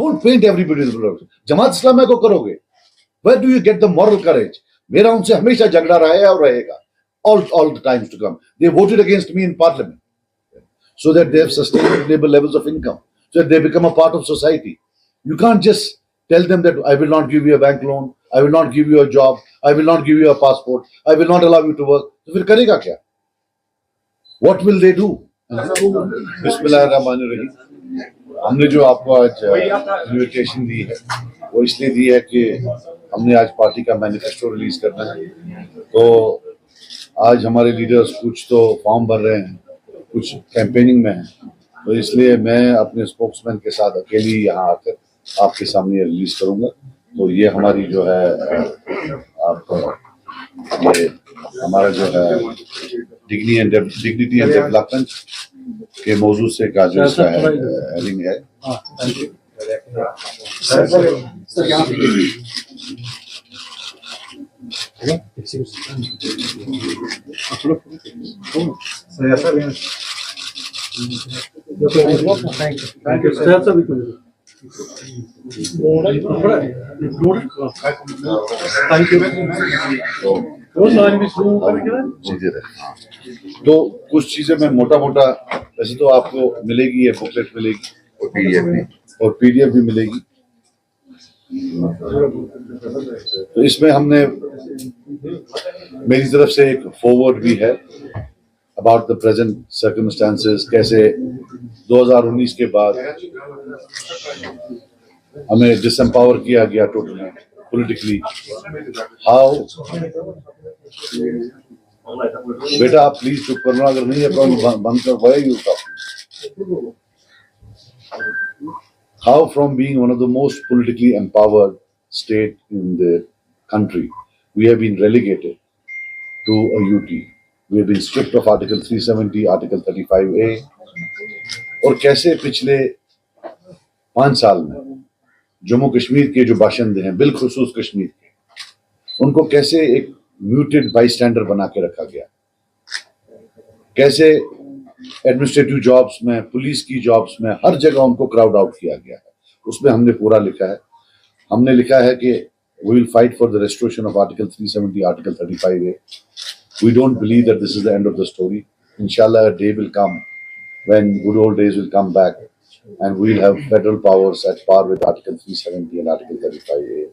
Don't paint everybody as blood. Jamaat Islami को करोगे, where do you get the moral courage? मेरा उनसे हमेशा झगड़ा रहा है और रहेगा all the times to come. They voted against me in parliament so that they have sustainable levels of income, so that they become a part of society. You can't just tell them that I will not give you a bank loan, I will not give you a job, I will not give you a passport, I will not allow you to work. तो फिर करेगा क्या? What will they do? बिस्मिल्लाहिर्रहमानिर्रहीम। हमने जो आपको आज invitation दी है वो इसलिए दी है कि हमने आज पार्टी का मैनिफेस्टो रिलीज करना है। तो आज हमारे लीडर्स कुछ तो फॉर्म भर रहे हैं, कुछ कैंपेनिंग में हैं, तो इसलिए मैं अपने स्पोक्समैन के साथ अकेली यहाँ आकर आपके सामने रिलीज करूँगा। तो ये हमारी जो है ये हमारा जो है डिग्निटी एंड डेवलपमेंट के मौजूद से का जो इसका है हेडिंग है। तो कुछ चीजें मैं मोटा मोटा, वैसे तो आपको मिलेगी, ये बुकलेट मिलेगी और पीडीएफ भी मिलेगी। तो इसमें हमने मेरी तरफ से एक फॉरवर्ड भी है अबाउट द प्रेजेंट सर्कमस्टांसेस, कैसे 2019 के बाद हमें डिसएम्पावर किया गया टोटली पॉलिटिकली। हाउ बेटा आप प्लीज चुप करना, अगर नहीं अकाउंट बंद करवाए you talk. How from being one of the most politically empowered state in the country, we have been relegated to a UT. We have been stripped of Article 370, Article 35A, और कैसे पिछले 5 साल में जम्मू कश्मीर के जो बाशिंदे हैं, बिलखुसूस कश्मीर के, उनको कैसे एक म्यूटेड बाईस्टैंडर बना के रखा गया, कैसे एडमिनिस्ट्रेटिव जॉब्स में, पुलिस की जॉब्स में, हर जगह उनको क्राउड आउट किया गया है। उसमें हमने पूरा लिखा है। हमने लिखा है कि we will fight for the restoration of Article 370, Article 35A. We don't believe that this is the end of the story. Inshallah, a day will come when good old days will come back and we will have federal powers at par with Article 370 and Article 35A.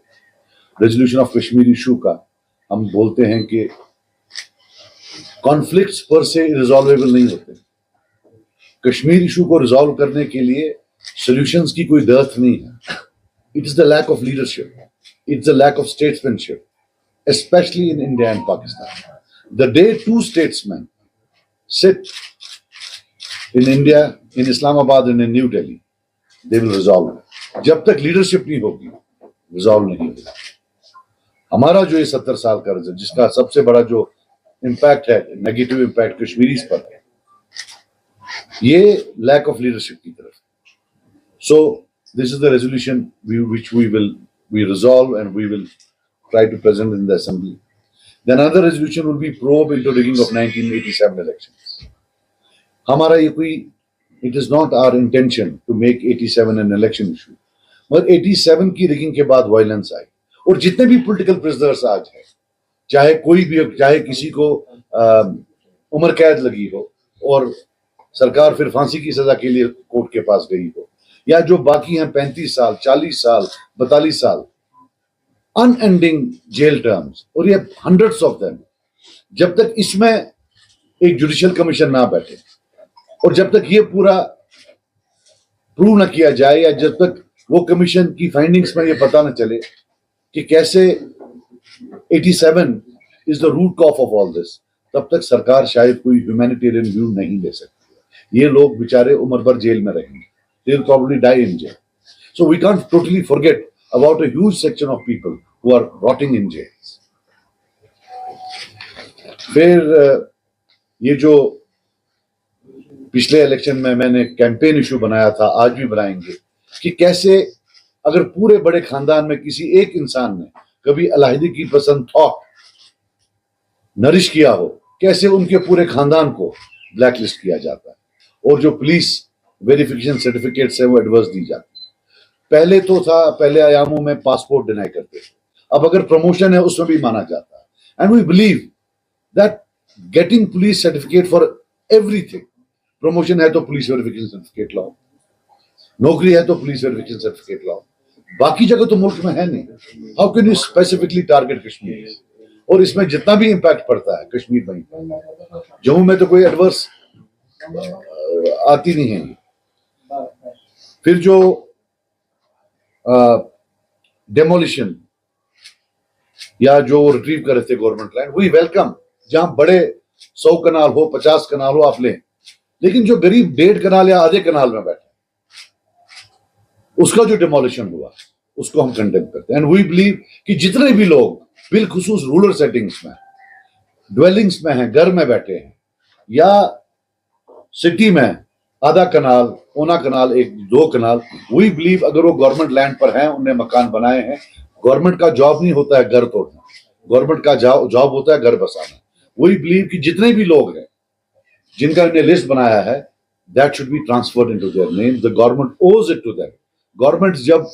Resolution of Kashmir issue का हम बोलते हैं कि conflicts पर से रिजॉल्वेबल नहीं होते। Kashmir issue को रिजॉल्व करने के लिए सॉल्यूशंस की कोई dearth नहीं है। It is the lack of leadership. It's the lack of statesmanship, especially in India and Pakistan. The day 2 statesmen sit in India, in Islamabad and in New Delhi, they will resolve it. जब तक leadership नहीं होगी, resolve नहीं होगा। हमारा जो ये 70 साल का रिजल्ट, जिसका सबसे बड़ा जो इम्पैक्ट है, नेगेटिव इम्पैक्ट कश्मीरीज पर है, ये लैक ऑफ लीडरशिप की तरफ। So this is the resolution which we resolve and we will try to present in the assembly. Then another resolution will be probe into rigging of 1987 elections. हमारा ये कोई, it is not our intention to make 87 an election issue. मगर 87 की rigging के बाद violence I और जितने भी पॉलिटिकल प्रिजनर्स आज हैं, चाहे कोई भी, चाहे किसी को उम्र कैद लगी हो और सरकार फिर फांसी की सजा के लिए कोर्ट के पास गई हो, या जो बाकी हैं 35 साल, 40 साल, 42 साल, अनएंडिंग जेल टर्म्स, और ये हंड्रेड्स ऑफ देम, जब तक इसमें एक जुडिशियल कमीशन ना बैठे और जब तक ये पूरा प्रूव ना किया जाए, या जब तक वो कमीशन की फाइंडिंग्स में ये पता ना चले कि कैसे 87 is the root cause of all this, तब तक सरकार शायद कोई ह्यूमैनिटेरियन व्यू नहीं ले सकती। ये लोग बेचारे उम्र भर जेल में रहेंगे। They will probably die in jail. So we can't totally forget about a huge section of people who are rotting in jails. फिर ये जो पिछले इलेक्शन में मैंने कैंपेन इशू बनाया था, आज भी बनाएंगे, कि कैसे अगर पूरे बड़े खानदान में किसी एक इंसान ने कभी अलहदगी की पसंद थॉट नरिश किया हो, कैसे उनके पूरे खानदान को ब्लैकलिस्ट किया जाता है और जो पुलिस वेरिफिकेशन सर्टिफिकेट्स है वो एडवर्स दी जाती है। पहले तो था, पहले आयामों में पासपोर्ट डिनाई करते थे, अब अगर प्रमोशन है उसमें भी माना जाता है। And we believe that getting police certificate for everything, promotion है तो पुलिस वेरिफिकेशन सर्टिफिकेट लाओ, नौकरी है तो पुलिस वेरिफिकेशन सर्टिफिकेट लाओ, बाकी जगह तो मुल्क में है नहीं। How can you specifically target Kashmir? और इसमें जितना भी इंपैक्ट पड़ता है कश्मीर में, जम्मू में तो कोई एडवर्स आती नहीं है। फिर जो डेमोलिशन या जो रिट्रीव कर रहे थे गवर्नमेंट लैंड, वी वेलकम। जहां बड़े 100 कनाल हो, 50 कनाल हो, आप लें, लेकिन जो गरीब 1.5 कनाल या आधे कनाल में बैठे, उसका जो डिमोलिशन हुआ उसको हम कंडेम करते हैं। एंड वी बिलीव कि जितने भी लोग बिलखुसूस रूरल सेटिंग्स में, ड्वेलिंग्स में हैं, घर में बैठे हैं, या सिटी में आधा कनाल, पौना कनाल, 1-2 कनाल, वी बिलीव अगर वो गवर्नमेंट लैंड पर हैं, उन्हें मकान बनाए हैं, गवर्नमेंट का जॉब नहीं होता है घर तोड़ना, गवर्नमेंट का जॉब होता है घर बसाना। वी बिलीव कि जितने भी लोग हैं जिनका हमने लिस्ट बनाया है, that should be transferred into their name. The government ओज इट टू देम। गवर्नमेंट जब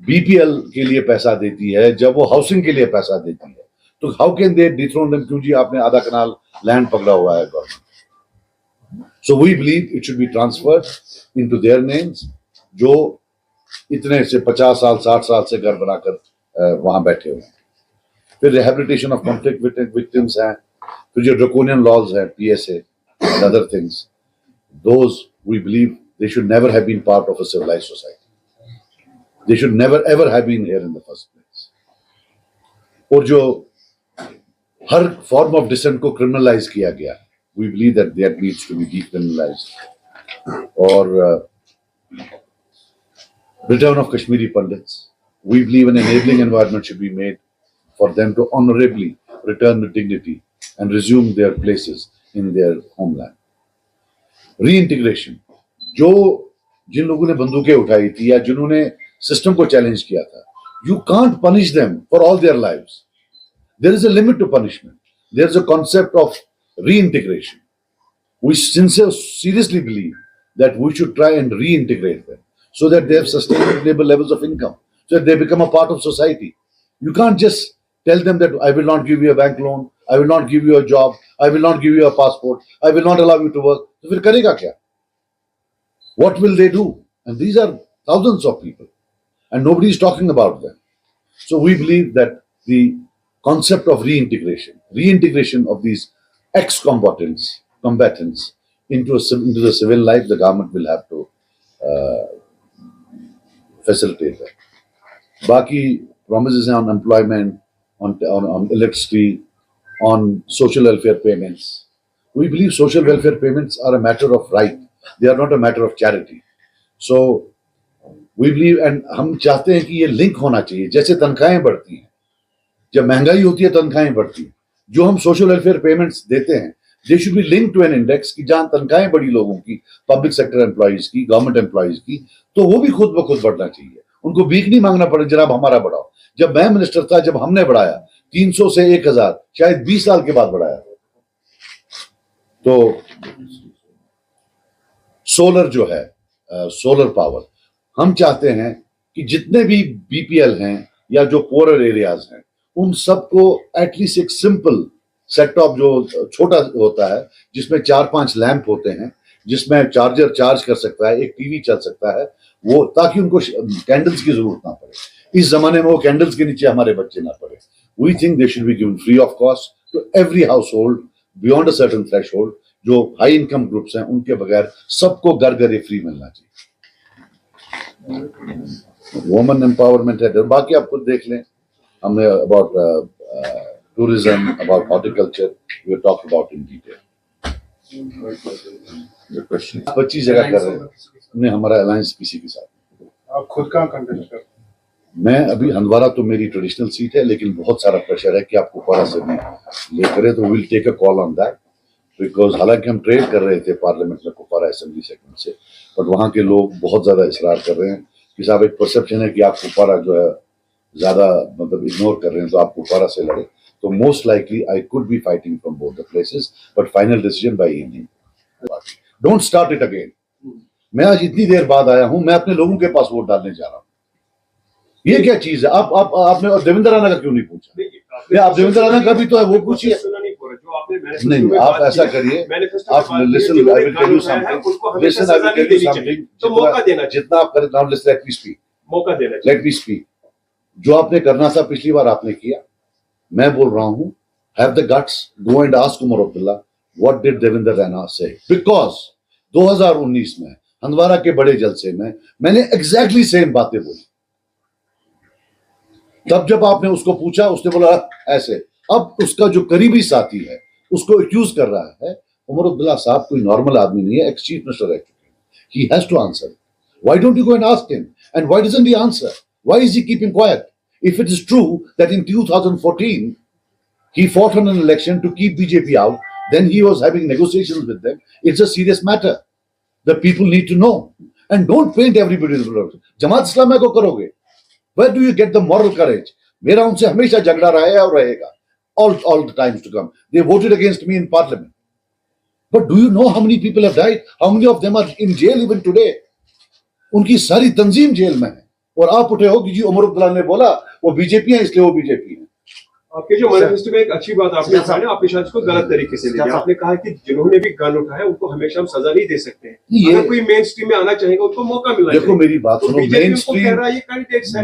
बीपीएल के लिए पैसा देती है, जब वो हाउसिंग के लिए पैसा देती है, तो how can they dethrone them? क्यों जी आपने आधा कनाल लैंड पकड़ा हुआ है government? So we believe it should be transferred into their names, जो इतने से 50 साल 60 साल से घर बनाकर वहां बैठे हुए हैं। फिर रिहेबिलिटेशन ऑफ कॉन्फ्लिक्ट विक्टिम्स हैं, फिर जो ड्रैकोनियन लॉज हैं, PSA and other things, those we believe they should never have been part of a civilized society. They should never ever have been here in the first place. और जो हर form of decent को criminalize किया गया, we believe that that needs to be decriminalized. और return of Kashmiri Pandits, we believe an enabling environment should be made for them to honorably return with dignity and resume their places in their homeland. Reintegration, जो जिन लोगों ने बंदूकें उठाई थी या जिन्होंने system को चैलेंज किया था, you can't punish them for all their lives. There is a limit to punishment. There is a concept of reintegration. We seriously believe that we should try and reintegrate them so that they have sustainable levels of income, so that they become a part of society. You can't just tell them that I will not give you a bank loan, I will not give you a job, I will not give you a passport, I will not allow you to work. तो फिर करेगा क्या? What will they do? And these are thousands of people, and nobody is talking about them. So we believe that the concept of reintegration of these ex-combatants into the civil life, the government will have to facilitate that. Baki promises on employment, on electricity, on social welfare payments. We believe social welfare payments are a matter of right. They are not a matter of charity. So we believe, and हम चाहते हैं कि ये link होना चाहिए, जैसे तनख्वाहें बढ़ती हैं, जब महंगाई होती है तनख्वाहें बढ़ती हैं, जो हम सोशल वेलफेयर पेमेंट्स देते हैं, they should be link to an index कि जहां तनख्वाहें बढ़ी लोगों की, पब्लिक सेक्टर एम्प्लॉइज की, गवर्नमेंट एम्प्लॉइज की, तो वो भी खुद ब खुद बढ़ना चाहिए। उनको भीख नहीं मांगना पड़े, जनाब हमारा बढ़ाओ। जब मैं मिनिस्टर था, जब हमने बढ़ाया 300 से 1000, शायद 20 साल के बाद बढ़ाया। तो सोलर जो है, सोलर पावर, हम चाहते हैं कि जितने भी बीपीएल हैं या जो पोअर एरियाज हैं, उन सबको एटलीस्ट एक सिंपल सेट टॉप जो छोटा होता है, जिसमें 4-5 लैंप होते हैं, जिसमें चार्जर चार्ज कर सकता है, एक टीवी चल सकता है, वो, ताकि उनको कैंडल्स की जरूरत ना पड़े। इस जमाने में वो कैंडल्स के नीचे हमारे बच्चे ना पड़े। We think they should be given free of cost to every household beyond a certain threshold. जो हाई इनकम ग्रुप्स हैं, उनके बगैर सबको घर घर फ्री मिलना चाहिए। वुमेन एम्पावरमेंट है, बाकी आप खुद देख लें। हमने about tourism, about horticulture, we talk about in detail. The question. 25 जगह कर रहे हैं, हमने हमारा अलायंस किसी के साथ। आप खुद कहाँ कंटेस्ट करते हैं? मैं अभी हंदवारा तो मेरी ट्रेडिशनल सीट है, लेकिन बहुत सारा प्रेशर है कि आप कुपवारा से भी ले करें, तो will take a call on that, because हालांकि हम ट्रेड कर रहे थे पार्लियामेंट में कुपवारा असेंबली सेगमेंट से, बट वहाँ के लोग बहुत ज्यादा इसरार कर रहे हैं कि साहब एक परसेप्शन है कि आप कुपवारा जो है ज्यादा मतलब इग्नोर कर रहे हैं, तो आप कुपवारा से लड़े। So most likely I could be fighting from both the places, but final decision by evening. Don't start it again. मैं आज इतनी देर बाद आया हूं, मैं अपने लोगों के पास वोट डालने जा रहा हूं। ये क्या चीज है? आपने और देवेंद्र राणा का क्यों नहीं पूछा? आप देवेंद्र राणा का भी तो है, वो पूछिए। नहीं, आप ऐसा करिए, आप listen, I will tell you something, listen, I will tell you something, तो मौका देना, जितना आप करें, नाउ लेट मी स्पीक, मौका देना, लेट मी स्पीक। जो आपने करना था पिछली बार आपने किया। मैं बोल रहा हूं, have the guts, go and ask Omar Abdullah what did Devendra Rana से, बिकॉज 2019 में हंदवाड़ा के बड़े जलसे में मैंने एग्जैक्टली सेम बातें बोली। तब जब आपने उसको पूछा, उसने बोला ऐसे। अब उसका जो करीबी साथी है उसको एक्यूज कर रहा है। उमर अब्दुल्ला साहब कोई नॉर्मल आदमी नहीं है, एक्स चीफ मिनिस्टर रह चुके हैं। He has to answer. Why don't you go and ask him, and why doesn't he answer? Why is he keeping quiet? If it is true that in 2014 he fought on an election to keep BJP out, then he was having negotiations with them. It's a serious matter. The people need to know. And don't paint everybody as blood. जमात इस्लामी को करोगे? Where do you get the moral courage? मेरा उनसे हमेशा झगड़ा रहा है और रहेगा. All the times to come. They voted against me in parliament. But do you know how many people have died? How many of them are in jail even today? उनकी सारी तंजीम जेल में है। और आप उठे हो कि जी उमर अब्दुल्ला ने बोला वो बीजेपी है इसलिए वो बीजेपी है। आपके जो मैनिफेस्टो में एक अच्छी बात आपने कहा ना, आपने शायद इसको गलत तरीके से लिया। आपने कहा कि जिन्होंने भी गन उठाया उनको हमेशा हम सजा नहीं दे सकते हैं। अगर कोई मेन स्ट्रीम में आना चाहेगा उनको मौका मिलना चाहिए। देखो मेरी बात सुनो,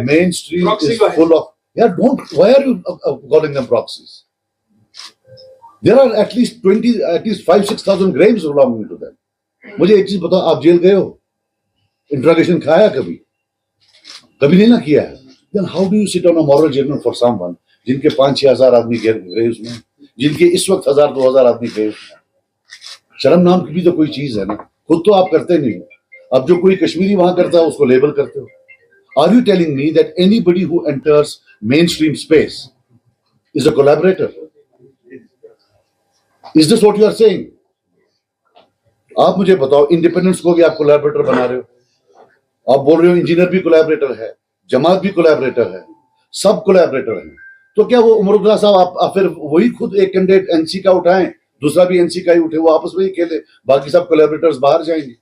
mainstream is full of, यार don't, why are you calling them proxies? There are at least 5-6,000 graves belonging to them. मुझे एक चीज बताओ, आप जेल गए हो? इंट्रोगेशन खाया कभी? कभी नहीं ना किया है। Then how do you sit on a moral judgment for someone जिनके 5-6 हजार आदमी गए उसमें, जिनके इस वक्त 1,000-2,000 आदमी गए उसमें? शर्म नाम की भी तो कोई चीज है ना। खुद तो आप करते नहीं हो। अब जो कोई कश्मीरी वहां करता है उसको लेबल करते हो। Are you telling me that anybody who enters mainstream space is a collaborator? Is this what you are saying? आप मुझे बताओ, इंडिपेंडेंस को भी आप कोलैबोरेटर बना रहे हो। आप बोल रहे हो इंजीनियर भी कोलैबोरेटर है, जमात भी कोलैबोरेटर है, सब कोलैबोरेटर हैं। तो क्या वो उमर अब्दुल्ला साहब आप फिर वही खुद एक कैंडिडेट एनसी का उठाएं, दूसरा भी एनसी का ही उठे, वो आपस में ही खेले, बाकी सब कोलैबोरेटर्स बाहर जाएंगे?